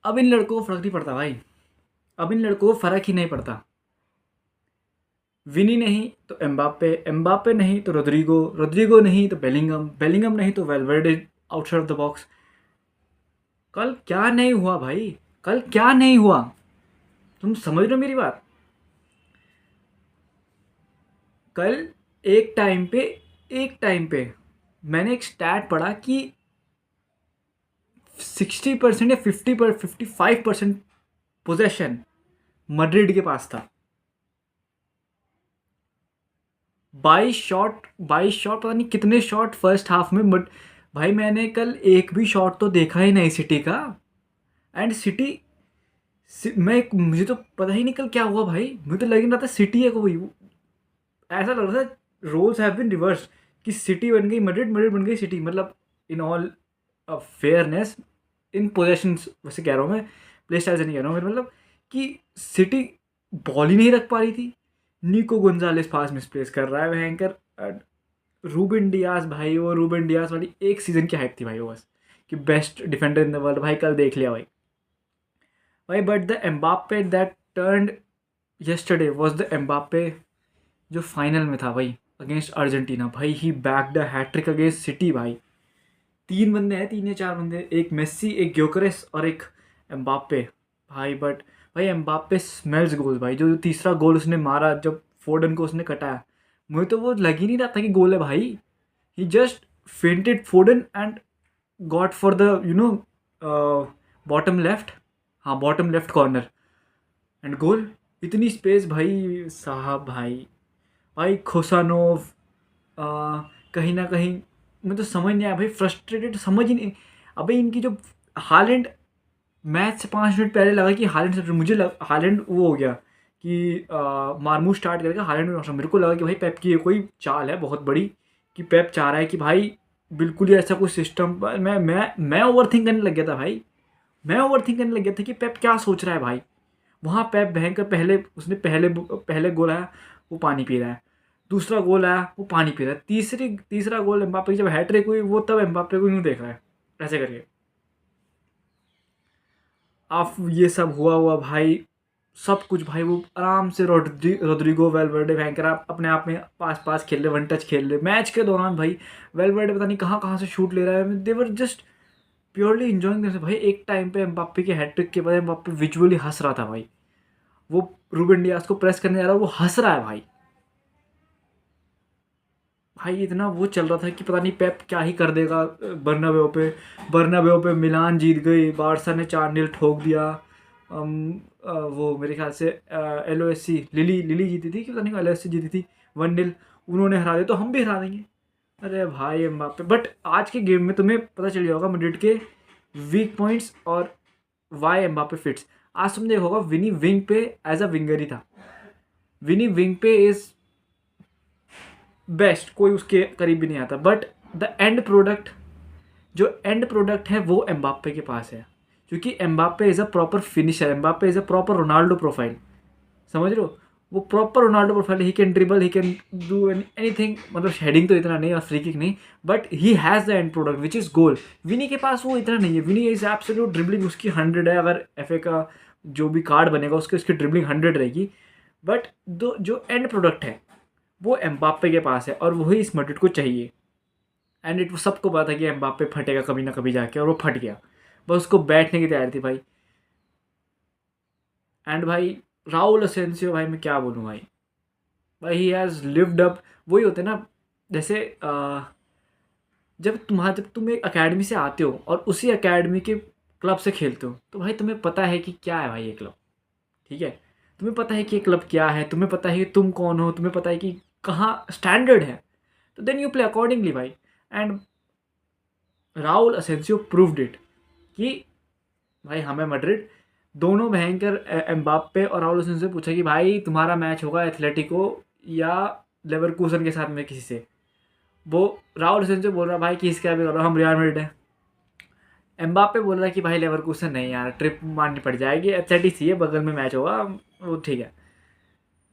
अब इन लड़कों को फ़र्क नहीं पड़ता भाई, अब इन लड़कों को फ़र्क ही नहीं पड़ता। विनी नहीं तो एम्बाप्पे, एम्बाप्पे नहीं तो रोद्रिगो, रोद्रिगो नहीं तो बेलिंगम, बेलिंगम नहीं तो Valverde outside of the box. कल क्या नहीं हुआ भाई, कल क्या नहीं हुआ, तुम समझ रहे हो मेरी बात। कल एक टाइम पे मैंने एक स्टैट पढ़ा कि 60% या 55% पोजेशन मैड्रिड के पास था। 22 शॉट पता नहीं कितने शॉट फर्स्ट हाफ में, बट भाई मैंने कल एक भी शॉट तो देखा ही नहीं सिटी का। एंड सिटी, मुझे तो पता ही नहीं कल क्या हुआ भाई, मुझे तो लग नहीं रहा था सिटी है कोई, ऐसा लग रहा था रोल्स हैव बीन रिवर्स, कि सिटी बन गई मैड्रिड, मैड्रिड बन गई सिटी। मतलब in all fairness, in possessions वैसे कह रहा हूँ मैं, प्ले स्टाइल से नहीं कह रहा हूँ मैं, मतलब कि सिटी बॉल ही नहीं रख पा रही थी। निको गोंजालेस पास मिसप्लेस कर रहा है भयंकर। रूबेन डियास भाई, वो रूबेन डियास वाली एक सीज़न की हाइप थी भाई वो, बस कि best defender in the world. भाई कल देख लिया भाई, but the Mbappe that turned yesterday was the Mbappe जो फाइनल में था भाई अगेंस्ट अर्जेंटीना। भाई he back the hattrick against City भाई। तीन बंदे हैं, 3 या 4 बंदे, एक मेस्सी, एक ग्योकरेस और एक एम्बाप्पे भाई। बट भाई एम्बाप्पे स्मेल्स गोल भाई, जो तीसरा गोल उसने मारा जब फोर्डन को उसने कटाया, मुझे तो वो लग ही नहीं रहा था कि गोल है भाई। He just feinted Foden and got for the bottom left, हाँ bottom left corner, and goal. इतनी स्पेस भाई साहब, भाई खोसानोव, कहीं ना कहीं मैं तो समझ नहीं आया भाई, फ्रस्ट्रेटेड समझ ही नहीं। अबे इनकी जो हालैंड, मैच से 5 मिनट पहले लगा कि हालैंड से, मुझे हालैंड वो हो गया कि मारमू स्टार्ट करेगा हालैंड में। मेरे को लगा कि भाई पेप की ये कोई चाल है बहुत बड़ी, कि पेप चाह रहा है कि भाई बिल्कुल ही ऐसा कोई सिस्टम। मैं ओवर थिंक करने लग गया था भाई, मैं ओवर थिंक करने लग गया था कि पेप क्या सोच रहा है भाई। वहाँ पेप भयंकर, पहले उसने पहले गोल आया वो पानी पी रहा है, दूसरा गोल आया वो पानी पी रहा है, तीसरा गोल एम्बाप्पे की जब हैट्रिक हुई वो तब एम्बाप्पे को यूँ देख रहा है ऐसे करके। अब ये सब हुआ भाई, सब कुछ भाई, वो आराम से रोड्रिगो वेलवर्डे भयंकर आप अपने आप में पास पास खेल रहे, वन टच खेल रहे मैच के दौरान भाई। वेलवर्डे पता नहीं कहाँ कहाँ से शूट ले रहा है, देवर जस्ट प्योरली इंजॉइंग दिस भाई। एक टाइम पे एम्बाप्पे के हैट्रिक के बाद एम्बाप्पे विजुअली हंस रहा था भाई, वो रूबेन डियास को प्रेस करने जा रहा है, वो हंस रहा है भाई। भाई इतना वो चल रहा था कि पता नहीं पेप क्या ही कर देगा बर्नाबेओ पे मिलान जीत गई, बारसा ने 4-0 ठोक दिया। वो मेरे ख्याल से LOSC लिली जीती थी कि पता नहीं LOSC जीती थी 1-0, उन्होंने हरा दिया तो हम भी हरा देंगे। अरे भाई एम्बाप्पे, बट आज के गेम में तुम्हें पता चल गया होगा मैड्रिड के वीक पॉइंट्स और वाई एम्बाप्पे फिट्स। आज तुम देखा होगा विनी विंग पे एज अ विंगर ही था, विनी विंग पे इज बेस्ट, कोई उसके करीब भी नहीं आता। बट द एंड प्रोडक्ट है वो एम्बाप्पे के पास है, क्योंकि Mbappe is a proper finisher, Mbappe is a proper Ronaldo profile, समझ रहे हो। वो proper Ronaldo profile, he can dribble, he can do anything, मतलब हेडिंग तो इतना नहीं और फ्री किक नहीं, but he has the end product which is goal. Vini के पास वो इतना नहीं है, विनी इज एब्सोल्यूट ड्रिबलिंग उसकी 100 है, अगर FA का जो भी कार्ड बनेगा उसकी ड्रिबलिंग 100 रहेगी। बट जो एंड प्रोडक्ट है वो एम्बाप्पे के पास है, और वही इस मैड्रिड को चाहिए। एंड इट सबको पता था कि एम्बाप्पे फटेगा कभी ना कभी जाके, और वो फट गया, बस उसको बैठने की तैयारी थी भाई। एंड भाई राहुल असेंसियो, भाई मैं क्या बोलूँ भाई, ही हैज़ लिव्ड अप। वही होते ना, जैसे जब तुम एक अकेडमी से आते हो और उसी अकेडमी के क्लब से खेलते हो, तो भाई तुम्हें पता है कि क्या है भाई ये क्लब, ठीक है। तुम्हें पता है कि ये क्लब क्या है, तुम्हें पता है कि तुम कौन हो, तुम्हें पता है कि कहाँ स्टैंडर्ड है, तो देन यू प्ले अकॉर्डिंगली भाई। And Rahul Asensio proved it कि भाई हमें मैड्रिड, दोनों भयंकर एम्बाप्पे और राहुल असेंसियो से पूछा कि भाई तुम्हारा मैच होगा एथलेटिको या लेवरकूसन के साथ में किसी से, वो राहुल असेंसियो बोल रहा भाई कि इसका भी करो, हम रियल मैड्रिड है। एम्बाप्पे बोल रहा है कि भाई लेवरकूसन नहीं यार, ट्रिप मारनी पड़ जाएगी, एथलेटिक्स ही है, बगल में मैच होगा, वो ठीक है।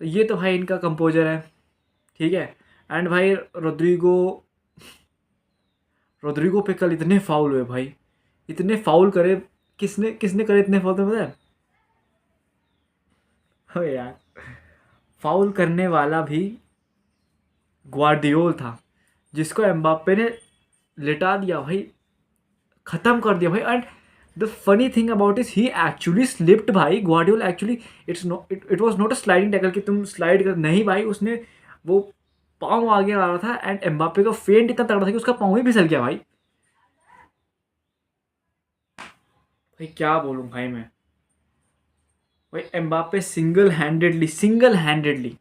तो ये तो भाई इनका कंपोजर है, ठीक है। एंड भाई रोद्रिगो पे कल इतने फाउल हुए भाई, इतने फाउल करे, किसने किसने करे इतने फाउल, तो पता है? हो यार, फाउल करने वाला भी ग्वार्डियोल था, जिसको एम्बाप्पे ने लिटा दिया भाई, खत्म कर दिया भाई। And the funny thing about is he actually slipped भाई, Guardiola actually, it was not a sliding tackle कि तुम स्लाइड कर, नहीं भाई, उसने वो पाँव आगे आ रहा था एंड एम्बाप्पे का फेंट इतना तगड़ा था कि उसका पाँव ही फिसल गया भाई। भाई क्या बोलूं भाई मैं, भाई एम्बाप्पे सिंगल हैंडेडली,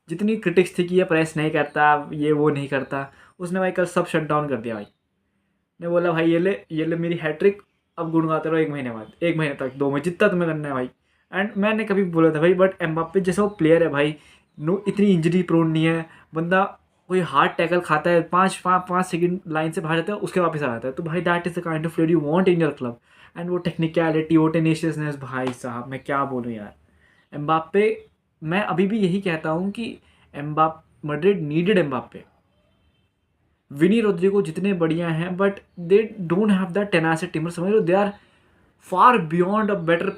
जितनी क्रिटिक्स थी कि ये प्रेस नहीं करता, ये वो नहीं करता, उसने भाई कल सब शट डाउन कर दिया भाई। ने बोला भाई ये ले मेरी हैट्रिक, अब गुनगुनाते रहो 1 महीने बाद, 1 महीने तक, 2 महीने, जितना तुम्हें करना है भाई। एंड मैंने कभी बोला था भाई, बट एम्बाप्पे जैसा वो प्लेयर है भाई, नो इतनी इंजरी प्रोन नहीं है बंदा, कोई हार्ड टैकल खाता है, 5 सेकंड लाइन से बाहर जाता है, उसके वापस आ जाता है, तो भाई that is the kind of player you want in your club. And वो टेक्निकलिटी, वो टेनिशियसनेस, भाई साहब मैं क्या बोलूँ यार। एम्बाप्पे, मैं अभी भी यही कहता हूँ कि Madrid needed Mbappe. Vini Rodrygo जितने बढ़िया हैं, but they don't have that tenacity, मतलब समझ लो, they are far beyond a better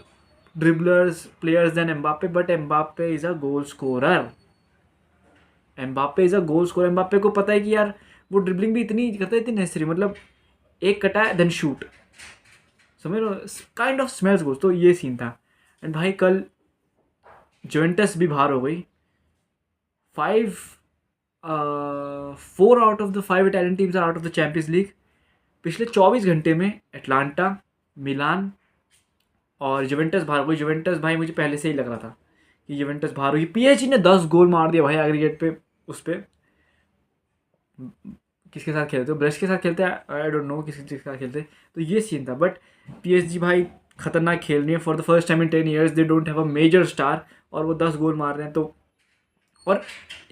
dribblers players than Mbappe, but Mbappe is a goal scorer. Mbappe is a goal scorer. Mbappe को पता है कि यार वो ड्रिबलिंग भी इतनी करता है, इतनी नेसेसरी, मतलब एक कटा है देन शूट, समझ लो, काइंड ऑफ स्मेल्स गोल्स, तो ये सीन था। एंड भाई कल जुवेंटस भी बाहर हो गई, 4 out of the 5 Italian teams are out of the champions league. पिछले 24 घंटे में एटलांटा, मिलान और जुवेंटस बाहर हो गई। जुवेंटस भाई मुझे पहले से ही लग रहा था कि जुवेंटस बाहर होगी। पीएसजी ने 10 गोल मार दिया भाई एग्रीगेट पे, उस पर किसके साथ खेलते हो, ब्रश के साथ खेलते हैं, आई डोंट नो किसके साथ खेलते, तो ये सीन था। बट पीएसजी भाई खतरनाक खेल रही है, for the first time in 10 years they don't have a major star, और वो 10 गोल मार रहे हैं। तो और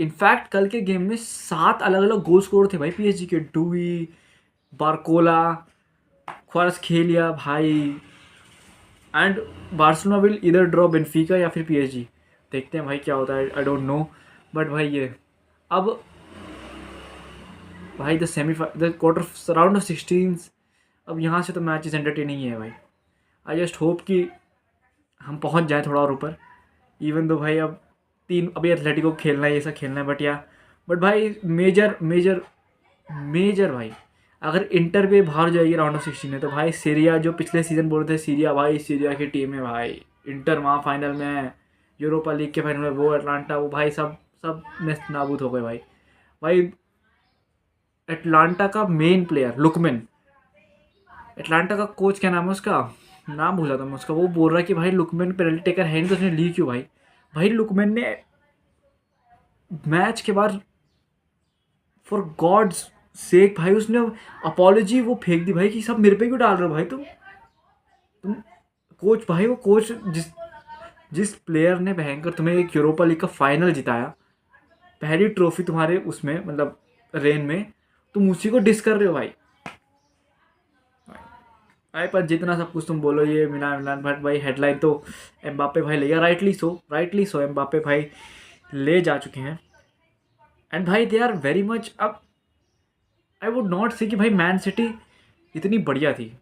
इनफैक्ट कल के गेम में 7 अलग अलग गोल स्कोर थे भाई पीएसजी के, डुई, बारकोला, क्वारत्सखेलिया भाई। एंड बार्सिलोना विल इधर ड्रॉ बेनफिका या फिर पीएसजी, देखते हैं भाई क्या होता है, आई डोंट नो। बट भाई ये अब भाई द क्वार्टर राउंड ऑफ 16, अब यहाँ से तो मैचेस एंटरटेनिंग ही है भाई। आई जस्ट होप कि हम पहुँच जाएँ थोड़ा और ऊपर, इवन दो भाई अब अभी एथलेटिको खेलना है, ये सब खेलना है, बट भाई मेजर भाई, अगर इंटर पे बाहर जाएगी राउंड ऑफ 16 में, तो भाई सीरिया, जो पिछले सीजन बोल रहे थे सीरिया, भाई सीरिया की टीम है भाई, इंटर वहाँ फाइनल में है, यूरोपा लीग के फाइनल में वो अटलांटा, वो भाई सब सब नेस्त नाबूद हो गए भाई। एटलांटा का मेन प्लेयर लुकमेन, एटलांटा का कोच क्या नाम है उसका, नाम भूला था मैं उसका, वो बोल रहा है कि भाई लुकमेन पेनल्टी टेकर है नहीं, तो उसने ली क्यों भाई लुकमेन ने मैच के बाद फॉर गॉड्स सेक भाई उसने अपॉलॉजी वो फेंक दी भाई कि सब मेरे पे क्यों डाल रहे हो भाई तुम कोच भाई, वो कोच जिस प्लेयर ने भयंकर तुम्हें एक यूरोपा लीग का फाइनल जिताया, पहली ट्रॉफी तुम्हारे उसमें, मतलब रेन में, तुम उसी को डिस कर रहे हो भाई। भाई पर जितना सब कुछ तुम बोलो ये मिलान, बट भाई हेडलाइन तो एम्बाप्पे भाई ले गया, राइटली सो एम्बाप्पे भाई ले जा चुके हैं। एंड भाई दे आर वेरी मच, अब आई वुड नॉट से कि भाई मैन सिटी इतनी बढ़िया थी,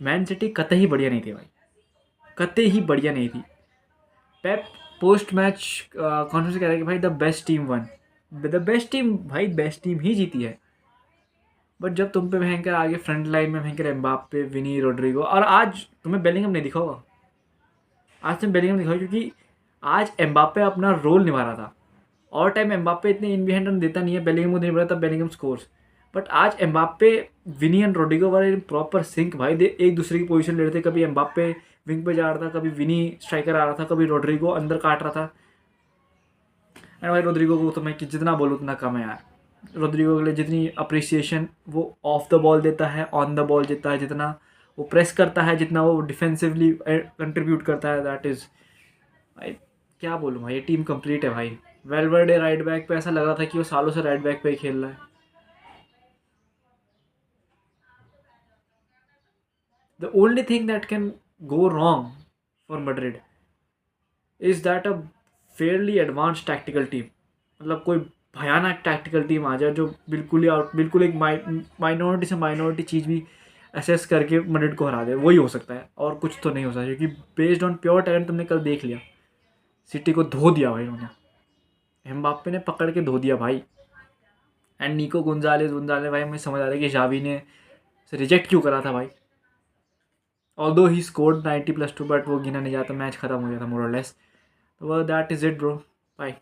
मैन सिटी कतई बढ़िया नहीं थी भाई, कतई ही बढ़िया नहीं थी। पेप पोस्ट मैच कॉन्फ्रेंस कह रहा है कि भाई the best team one, the best team भाई, बेस्ट टीम ही जीती है। बट जब तुम पे भयंकर आगे फ्रंट लाइन में भयंकर एम्बाप्पे, विनी, रोड्रिगो, और आज तुम्हें बेलिंगम नहीं दिखा होगा, आज तुम्हें बेलिंगम दिखा, क्योंकि आज एम्बाप्पे अपना रोल निभा रहा था। और टाइम एम्बाप्पे इतने इन बिहाइंड रन देता नहीं है, बेलिंगम को नहीं पड़ा, तब बेलिंगम स्कोर्स। बट आज एम्बाप्पे, विनी एंड रोड्रिगो वाले प्रॉपर सिंक भाई, दे एक दूसरे की पोजीशन ले रहे थे, कभी एम्बाप्पे विंग पे जा रहा था, कभी विनी स्ट्राइकर आ रहा था, कभी रोड्रिगो अंदर काट रहा था। एंड भाई रोड्रिगो को तो मैं जितना बोलूँ उतना कम है यार, रोड्रिगो के लिए जितनी अप्रिसिएशन वो ऑफ द बॉल देता है, ऑन द बॉल देता है, जितना वो प्रेस करता है, जितना वो डिफेंसिवली कंट्रीब्यूट करता है, दैट इज़ भाई क्या बोलूँ भाई, ये टीम कंप्लीट है भाई। वेलवर्डे राइट बैक पे ऐसा लग रहा था कि वो सालों से राइट बैक पे ही खेल रहा है। The only thing that can go wrong for Madrid is that a fairly advance tactical team, मतलब कोई भयानक टैक्टिकल टीम आ जाए जो बिल्कुल ही बिल्कुल एक माइनॉरिटी से माइनॉरिटी चीज़ भी असेस करके मैड्रिड को हरा दे, वही हो सकता है और कुछ तो नहीं हो सकता, क्योंकि बेस्ड ऑन प्योर टैलेंट तुमने कल देख लिया, सिटी को धो दिया भाई उन्होंने, एम्बाप्पे ने पकड़ के धो दिया भाई। एंड निको गुंजालेस भाई, मुझे समझ आ रहा है कि जावी ने रिजेक्ट क्यों करा था भाई। ऑल्दो ही स्कोर्ड 90+2 बट वो गिना नहीं जाता, मैच खत्म हो गया था मोर और लेस। तो that is it bro, bye.